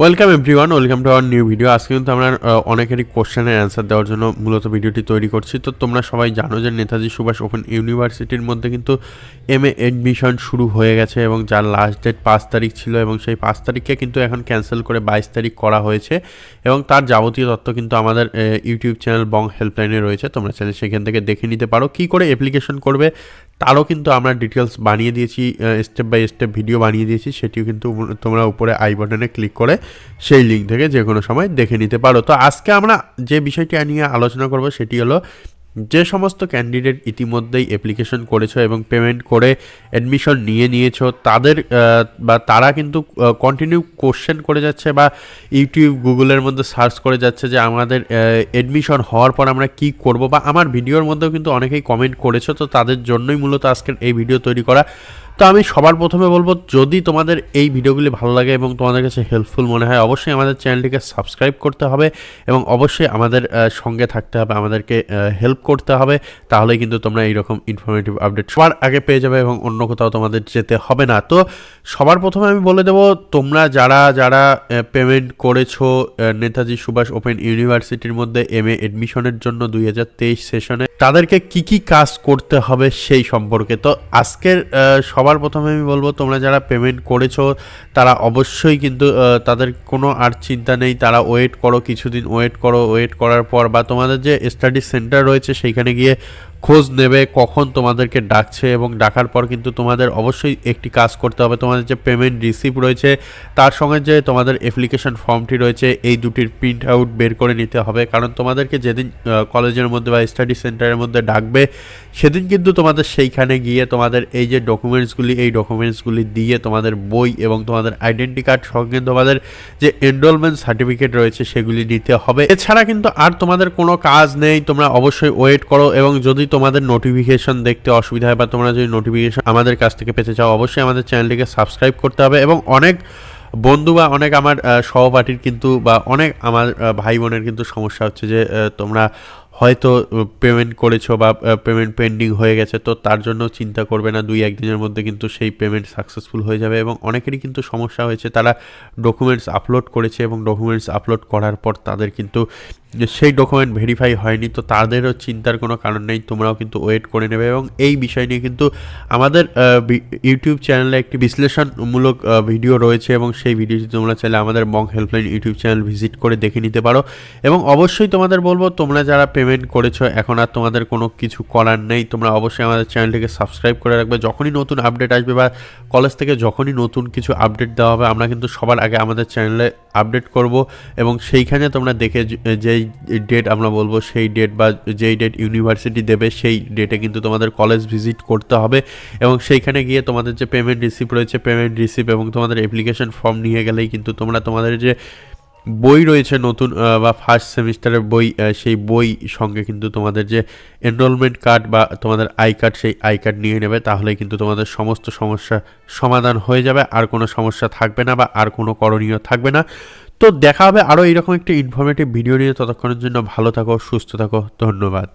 Welcome everyone, welcome to our new video. আজকে কিন্তু আমরা অনেকেরই কোশ্চেনের অ্যান্সার দেওয়ার জন্য মূলত ভিডিওটি তৈরি করছি। তো তোমরা সবাই জানো যে নেতাজি সুভাষ ওপেন ইউনিভার্সিটির মধ্যে কিন্তু MA এডমিশন শুরু হয়ে গেছে এবং যার লাস্ট ডেট 5 তারিখ ছিল এবং সেই 5 তারিখকে কিন্তু এখন ক্যান্সেল করে 22 তারিখ করা হয়েছে এবং তার যাবতীয় তথ্য কিন্তু আমাদের ইউটিউব চ্যানেল বং হেল্পলাইনে রয়েছে। তোমরা চ্যানেল সেখান থেকে দেখে নিতে পারো। কী করে অ্যাপ্লিকেশন করবে তারও কিন্তু আমরা ডিটেলস বানিয়ে দিয়েছি, স্টেপ বাই স্টেপ ভিডিও বানিয়ে দিয়েছি। সেটিও কিন্তু তোমরা উপরে আই বাটনে ক্লিক করে সেই লিঙ্ক থেকে যে কোনো সময় দেখে নিতে পারো। তো আজকে আমরা যে বিষয়টি নিয়ে আলোচনা করব সেটি হলো যে সমস্ত ক্যান্ডিডেট ইতিমধ্যেই অ্যাপ্লিকেশন করেছো এবং পেমেন্ট করে অ্যাডমিশন নিয়েছো তাদের বা তারা কিন্তু কন্টিনিউ কোশ্চেন করে যাচ্ছে বা ইউটিউব গুগলের মধ্যে সার্চ করে যাচ্ছে যে আমাদের অ্যাডমিশন হওয়ার পর আমরা কি করব, বা আমার ভিডিওর মধ্যেও কিন্তু অনেকেই কমেন্ট করেছো। তো তাদের জন্যই মূলত আজকের এই ভিডিও তৈরি করা। তো আমি সবার প্রথমে বলবো, যদি তোমাদের এই ভিডিওগুলি ভালো লাগে এবং তোমাদের কাছে হেল্পফুল মনে হয়, অবশ্যই আমাদের চ্যানেলটিকে সাবস্ক্রাইব করতে হবে এবং অবশ্যই আমাদের সঙ্গে থাকতে হবে, আমাদেরকে হেল্প করতে হবে। তাহলেই কিন্তু তোমরা এইরকম ইনফরমেটিভ আপডেট সবার আগে পেয়ে যাবে এবং অন্য কোথাও তোমাদের যেতে হবে না। তো সবার প্রথমে আমি বলে দেবো, তোমরা যারা পেমেন্ট করেছো নেতাজি সুভাষ ওপেন ইউনিভার্সিটির মধ্যে MA এডমিশনের জন্য 2023 সেশনে, তাদেরকে কি কাজ করতে হবে সেই সম্পর্কে। তো আজকের সবার প্রথমে আমি বলবো, তোমরা যারা পেমেন্ট করেছো তারা অবশ্যই কিন্তু তাদের কোনো আর চিন্তা নেই। তারা ওয়েট করো, কিছুদিন ওয়েট করার পর বা তোমাদের যে স্টাডি সেন্টার রয়েছে সেইখানে গিয়ে খোঁজ নেবে কখন তোমাদেরকে ডাকছে এবং ডাকার পর কিন্তু তোমাদের অবশ্যই একটি কাজ করতে হবে। তোমাদের যে পেমেন্ট রিসিপ্ট রয়েছে তার সঙ্গে যে তোমাদের অ্যাপ্লিকেশন ফর্মটি রয়েছে এই দুটির প্রিন্ট আউট বের করে নিতে হবে। কারণ তোমাদেরকে যেদিন কলেজের মধ্যে বা স্টাডি সেন্টারের মধ্যে ডাকবে সেদিন কিন্তু তোমাদের সেইখানে গিয়ে তোমাদের এই যে ডকুমেন্টসগুলি দিয়ে তোমাদের বই এবং তোমাদের আইডেন্টি কার্ড সঙ্গে তোমাদের যে এনরোলমেন্ট সার্টিফিকেট রয়েছে সেগুলি নিতে হবে। এছাড়া কিন্তু আর তোমাদের কোনো কাজ নেই। তোমরা অবশ্যই ওয়েট করো এবং যদি তোমাদের নোটিফিকেশন দেখতে অসুবিধা হয় বা তোমরা যদি নোটিফিকেশন আমাদের কাছ থেকে পেতে চাও, অবশ্যই আমাদের চ্যানেলটিকে সাবস্ক্রাইব করতে হবে। এবং অনেক বন্ধু বা অনেক আমার সহপাঠীর কিন্তু বা অনেক আমার ভাই বোনের কিন্তু সমস্যা হচ্ছে যে তোমরা হয়তো পেমেন্ট করেছো বা পেমেন্ট পেন্ডিং হয়ে গেছে। তো তার জন্য চিন্তা করবে না, 2-1 দিনের মধ্যে কিন্তু সেই পেমেন্ট সাকসেসফুল হয়ে যাবে। এবং অনেকেরই কিন্তু সমস্যা হয়েছে, তারা ডকুমেন্টস আপলোড করেছে এবং ডকুমেন্টস আপলোড করার পর তাদের কিন্তু সেই ডকুমেন্ট ভেরিফাই হয়নি। তো তাদেরও চিন্তার কোনো কারণ নেই, তোমরাও কিন্তু ওয়েট করে নেবে। এবং এই বিষয় নিয়ে কিন্তু আমাদের ইউটিউব চ্যানেলে একটি বিশ্লেষণমূলক ভিডিও রয়েছে এবং সেই ভিডিওটি তোমরা চাইলে আমাদের বং হেল্পলাইন ইউটিউব চ্যানেল ভিজিট করে দেখে নিতে পারো। এবং অবশ্যই তোমাদের বলবো, তোমরা যারা পেমেন্ট করেছো এখন আর তোমাদের কোনো কিছু করার নেই। তোমরা অবশ্যই আমাদের চ্যানেলটিকে সাবস্ক্রাইব করে রাখবে। যখনই নতুন আপডেট আসবে বা কলেজ থেকে যখনই নতুন কিছু আপডেট দেওয়া হবে, আমরা কিন্তু সবার আগে আমাদের চ্যানেলে আপডেট করব এবং সেইখানে তোমরা দেখে যেই ডেট আমরা বলবো সেই ডেট বা যেই ডেট ইউনিভার্সিটি দেবে সেই ডেটে কিন্তু তোমাদের কলেজ ভিজিট করতে হবে এবং সেইখানে গিয়ে তোমাদের যে পেমেন্ট রিসিপ্ট রয়েছে পেমেন্ট রিসিপ্ট এবং তোমাদের অ্যাপ্লিকেশন ফর্ম নিয়ে গেলেই কিন্তু তোমরা তোমাদের যে বই রয়েছে নতুন বা ফার্স্ট সেমিস্টারের বই, সেই বই সঙ্গে কিন্তু তোমাদের যে এনরোলমেন্ট কার্ড বা তোমাদের আই কার্ড, সেই আই কার্ড নিয়ে নেবে। তাহলে কিন্তু তোমাদের সমস্ত সমস্যা সমাধান হয়ে যাবে, আর কোনো সমস্যা থাকবে না বা আর কোনো করণীয় থাকবে না। তো দেখা হবে আরও এইরকম একটি ইনফরমেটিভ ভিডিও নিয়ে। ততক্ষণের জন্য ভালো থাকো, সুস্থ থাকো, ধন্যবাদ।